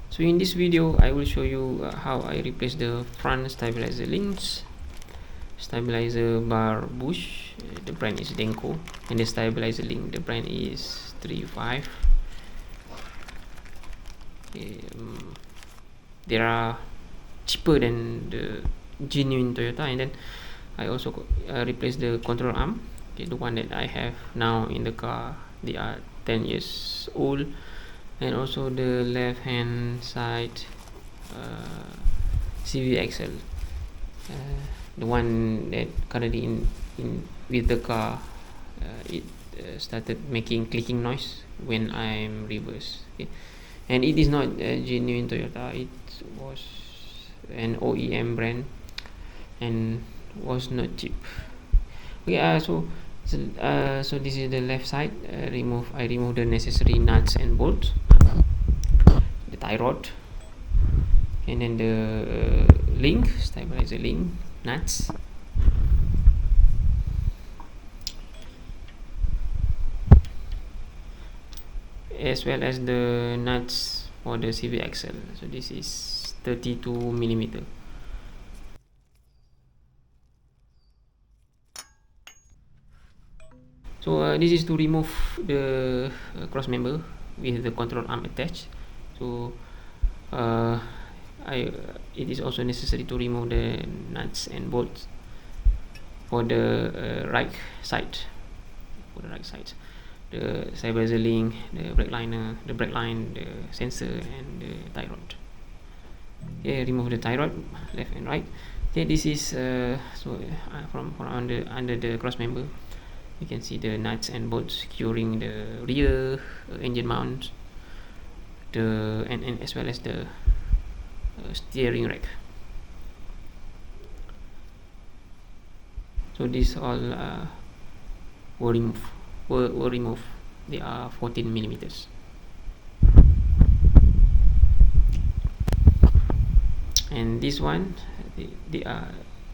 So in this video I will show you how I replace the front stabilizer links, stabilizer bar bush, the brand is Denko, and the stabilizer link, the brand is 35. They are cheaper than the genuine Toyota. And then I also replace the control arm, the one that I have now in the car. They are 10 years old. And also the left hand side CV axle, the one that currently in with the car, it started making clicking noise when I'm reverse. And it is not a genuine Toyota, it was an OEM brand and was not cheap. So this is the left side. I remove the necessary nuts and bolts, the tie rod, and then the link, stabilizer link, nuts, as well as the nuts for the CV axle. So this is 32mm. So this is to remove the cross member with the control arm attached. So it is also necessary to remove the nuts and bolts for the right side. The stabilizer link, the brake liner, the brake line, the sensor, and the tie rod. Okay, remove the tie rod, left and right. Okay, this is from under the cross member. You can see the nuts and bolts securing the rear engine mount, and as well as the steering rack. So these all were removed. They are 14mm. And this one, they are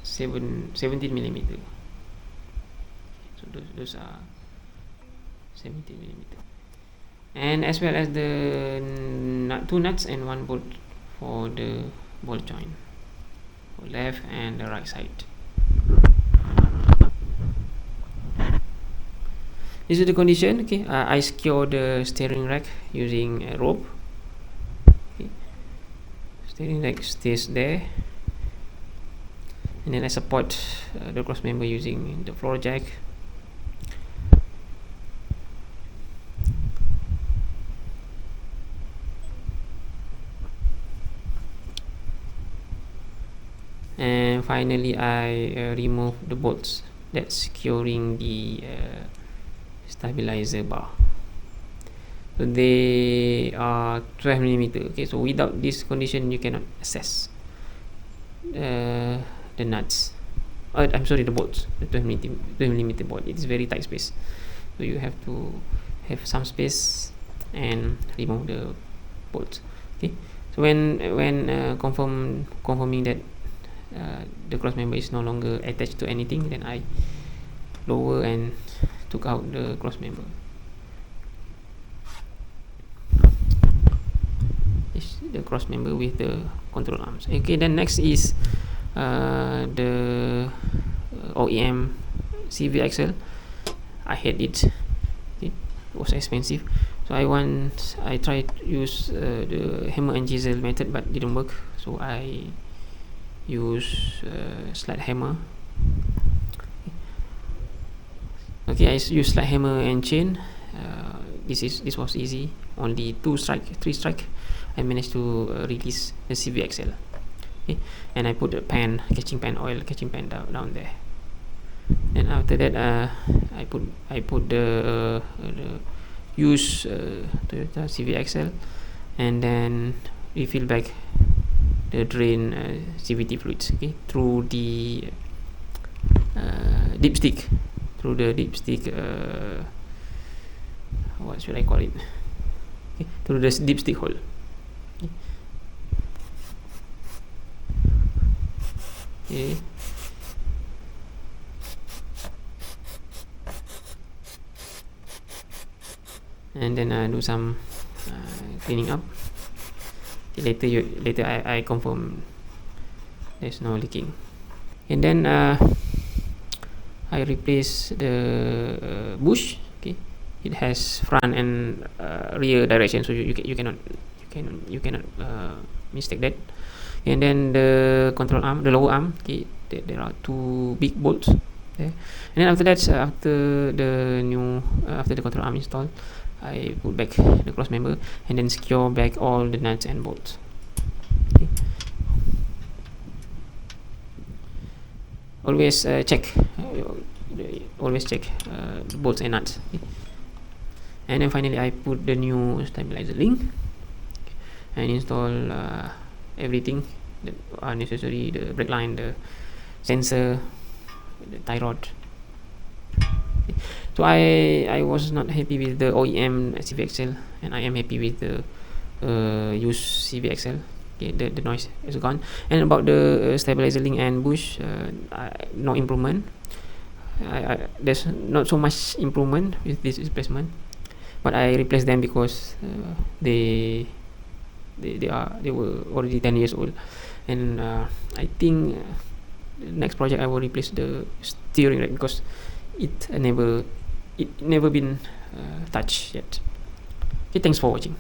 17mm. So those are 17mm. And as well as the two nuts and one bolt for the ball joint, for left and the right side. This is the condition. Okay, I secure the steering rack using a rope. Okay. Steering rack stays there, and then I support the cross member using the floor jack. And finally I remove the bolts that's securing the stabilizer bar. So they are 12mm. Okay, so without this condition you cannot access the nuts. I'm sorry, the bolts, the 12mm bolt. It is very tight space, so you have to have some space and remove the bolts. Okay, so when confirming that the cross member is no longer attached to anything, then I lower and took out the cross member. This is the cross member with the control arms. Okay, then next is the OEM CV axle. I hate it. It was expensive, so I tried to use the hammer and chisel method, but didn't work. So I use slide hammer. Okay, I use slide hammer and chain. This was easy. Only 3 strike. I managed to release the CV axle. Okay, and I put the catching pan down there. And after that, I put the use Toyota CV axle, and then refill back the drain CVT fluids, okay, through the dipstick, what should I call it? Okay, through the dipstick hole. Okay. And then do some cleaning up. Later I confirm there's no leaking. And then I replace the bush. Okay, it has front and rear direction, so you cannot mistake that. And then the control arm, the lower arm, okay, there are two big bolts there. And then after that, after the control arm installed, I put back the cross member and then secure back all the nuts and bolts. Okay. Always check the bolts and nuts. Okay. And then finally I put the new stabilizer link and install everything that are necessary: the brake line, the sensor, the tie rod. So I was not happy with the OEM CVXL, and I am happy with the used CVXL. Okay, the noise is gone. And about the stabilizer link and bush, no improvement. There's not so much improvement with this replacement, but I replaced them because they were already 10 years old, and I think the next project I will replace the steering rack because it never been touched yet. Okay, thanks for watching.